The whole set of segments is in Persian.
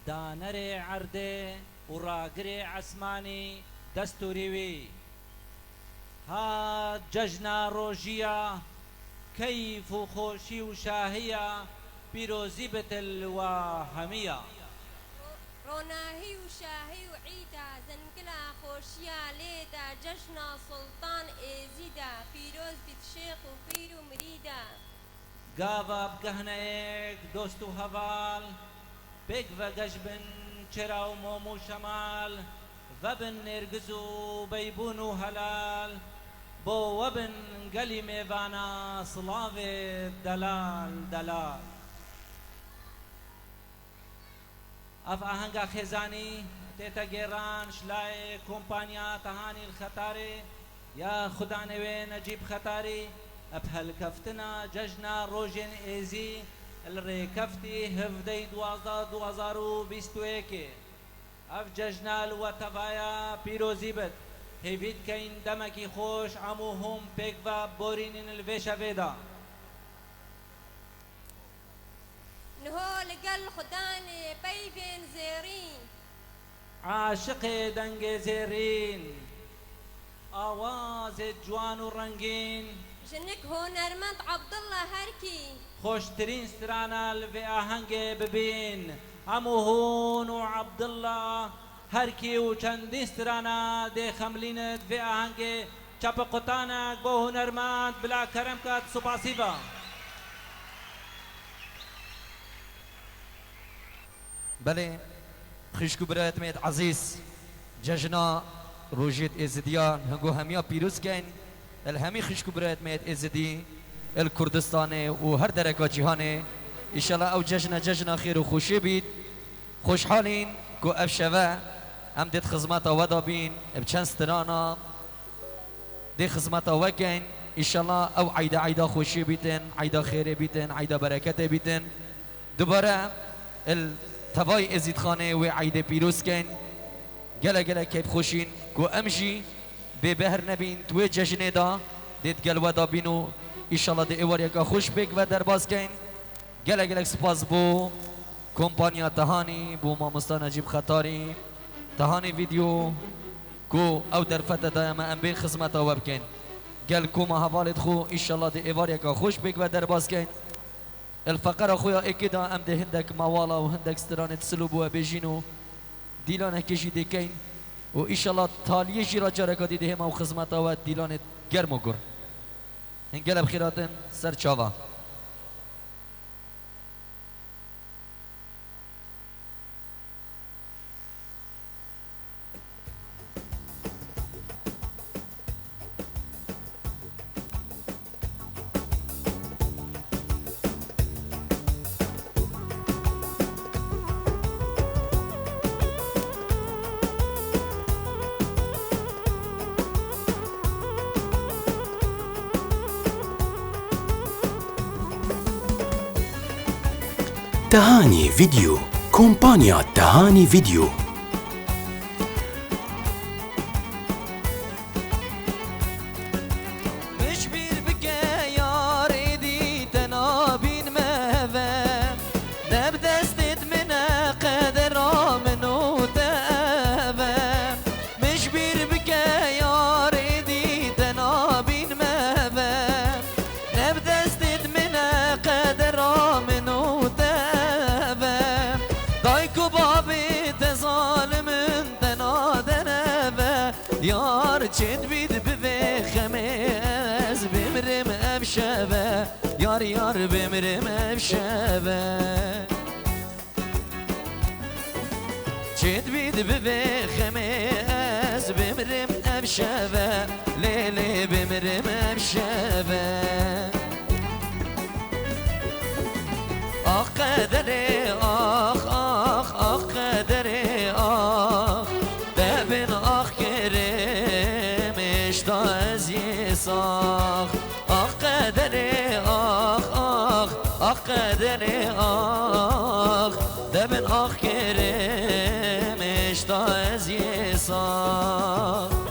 دانەرێ عەردێ و ڕاگرێ عەسمانی دەستوریوی هات جەژنا ڕۆژیە کەیف و خۆشی و شاهیە پیرۆزی بتلوە هەمیە ڕۆناهی و شاهی و عیدا زەنگلا خۆشیە لێدا جەژنا سوڵتان ئێزیدا پیرۆز بیت شێخ و پیر و مریدا گاوا بگەهنەیەک دۆست و هەڤاڵ پێک ڤەگەش بن چرا و مۆم و شەمال ڤەبن نێرگز و بەیبوون و هەلال بۆ وەبن گەلی میێوانە سڵاوێ دەلال دەلال ئەف ئاهەنگا خێزانی تێتە گێڕان شلای کۆمپانیا تەهانی الخەتارێ یا خودانەوێ نەجیب خەتاری ئەپ هەلکەفتنە جەژنا ڕۆژێن ئێزی ڕێکەفتی هەڤدەی دوازدە 2021 ئەف جەژنا وەتەڤایە پیرۆزی بێت هێویت کەین دەمەکی خۆش هەموو هۆم پێک بە بۆرینین الڤێشەڤێدا نهۆ لەگەڵ خودانێ پەیڤێن زێڕین عاشقێ دەنگێ زێڕین ئاوازێ جوان و ڕەنگین ژنک هۆنەرمەند عەبدوڵڵا هەرکی خۆشترین سترانە لەڤێ ئاهەنگێ ببین هەموو هۆن و عەبدوڵڵا هەرکی و چەندین سترانە دێ خەملینت vê ئاهەنگێ چەپە قوتانێک بۆ هونەرمەند بلا کەرەم کات سوپاسی بە بله خشک و برایت عزیز جژنا روژیت ازدیان هنگو همیا پیروز کن الهمی خشک و برایت ازدی الکردستانه و هر درکا جهانه ایشالا او جژنا خیر و خوشی بید خوشحالین کو اف شوه هم دید خدمت ودا بین بچند سترانا دی خدمت وکن ایشالا او عیدا خوشی بیتن عیدا خیر بیتن عیدا برکت بیتن دوباره تبای ازید خانه و عید پیروز کن گله کیف خوشین کو امجی به بهر نبین توی جشن دا دید گل ودا بینو ایشالا دی ایوار یکا خوش بک و درباز کن گله سپاس بو کمپانیا تهانی بو مامستا نجیب خطاری تهانی ویدیو کو او در فتح دایما ام بین خدمت او بکن گل کو ما حوالت خو ایشالا دی ایوار یکا خوش بک و درباز کن الفقر اخويا اكيد ام ده هندك موالا وهندك سترانه تسلوب وبيجينو ديلانه كيجي ديكين وان شاء الله تاليه جرا جرا دي ده ما خدمتا و ديلانه گرم وگر انقلب خيراتن سر چاوا تهاني فيديو كومبانيا تهاني فيديو مش بير بكا يا ريدي تنابين مهفا نبدا استد من قدر من وتابا مش بير بكا يا ريدي تنابين مهفا نبدا استد من قدر من وتابا دايكو بابي تظالم تنادنا يار چند بید به خمز بمرم افشبه یار بمرم افشبه چند بید به خمز بمرم افشبه لیلی بمرم افشبه آخ قدره آخ قدره آخ دبن آخ کرم اشتا از یه ساخ آخ قدره آخ قدره آخ دبن آخ کرم اشتا از یه ساخ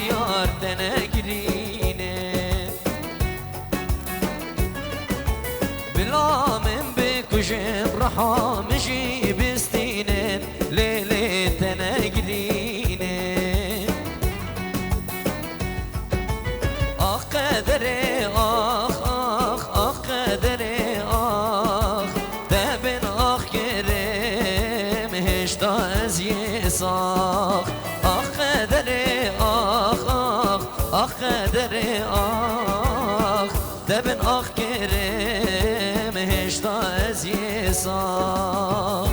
دیار تنگرینه بلا من بکشم رحامشی بستینه لیلی تنگرینه آخ قدره آخ آخ آخ قدره آخ دبن آخ کرم هشتا از یه ساخ آخ قدره آخ آخ آخ قدره آخ دبن آخ کرم هشتا از یه ساخ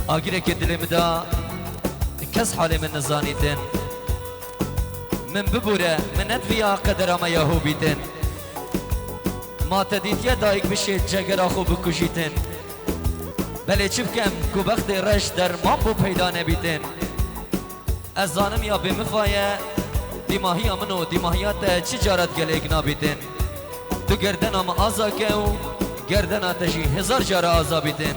آگیره که دلم دا کس حال من نزانیتن من ببوره من ندویا قدر اما یهو بیتن ما تدید یه دایک بشید جگر آخو بکشیتن بله چی بکم که وقت رش در ما بو پیدا نبیتن از زانم یا بمفایه دیماهی منو دیماهیات چی جارت گلیگ نابیتن تو گردن اما آزا که و گردن آتشی 1000 جار آزا بیتن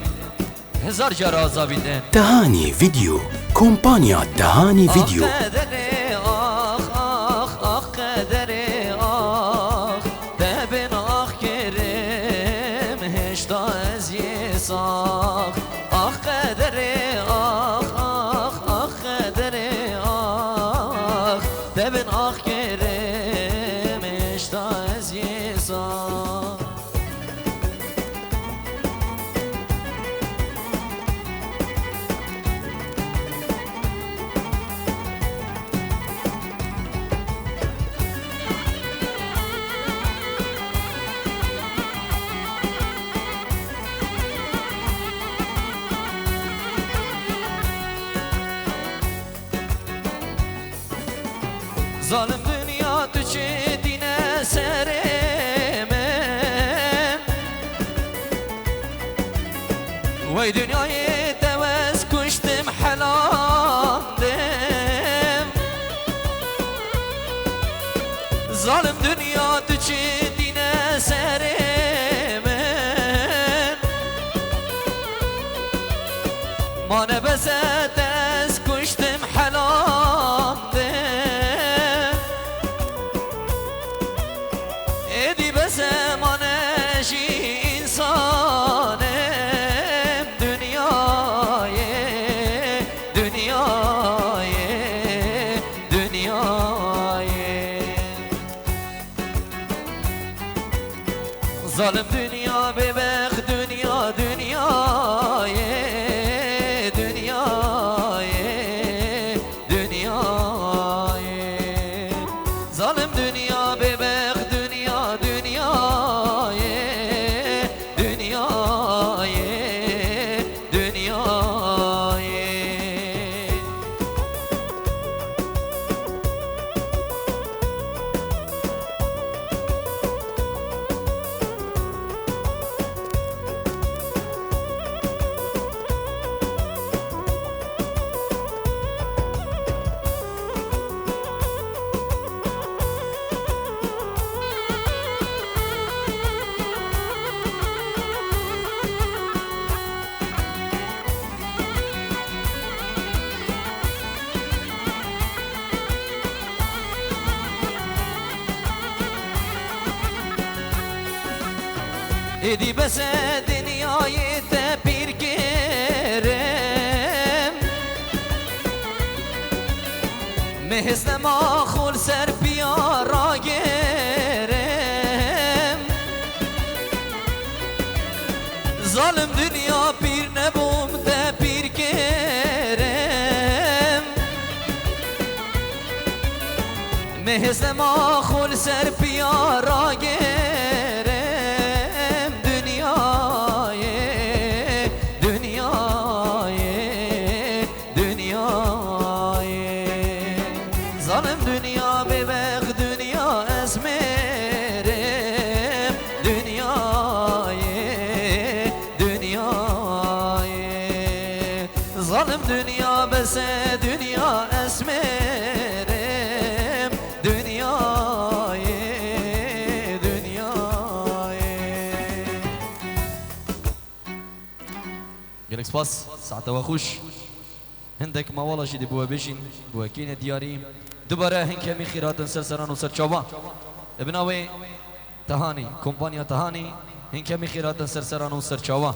1000 جار آزا بیتن تهاني فيديو كومبانيا تهاني فيديو آخ قدره آخ آخ آخ قدره آخ دبن آخ کرم هشتا از یه ساخ آخ قدره آخ آخ آخ قدره آخ دبن آخ کرم هشتا از یه ساخ ظالم dünya tu çetine seremem Vay dünyayı tevez kuştum halandım Zalim dünya tu çetine seremem Mane bezet ez kuştum halandım Zalim dünya bebek dünya dünyayı dünyayı dünyayı Zalim dünya bebek dünya dünyayı dünyayı dünyayı edi bese dünyayı tepir kerem mehzne mahul ser piyara gerem Zalim dünya bir nebum tepir kerem mehzne mahul ser piyara gerem Zalim dünya bebek dünya esmerim dünyayı dünyayı ظالم دنیا بس دنیا اسمرم دنیای دنیای گلک سپاس ساعت و خوش هندك ما والله جدي بوا بيشين بوا كينا دياري دوباره هنك مي خيرات سرسران وسر چاوا ابناوي تهاني كومبانيا تهاني هنك مي خيرات سرسران وسر چاوا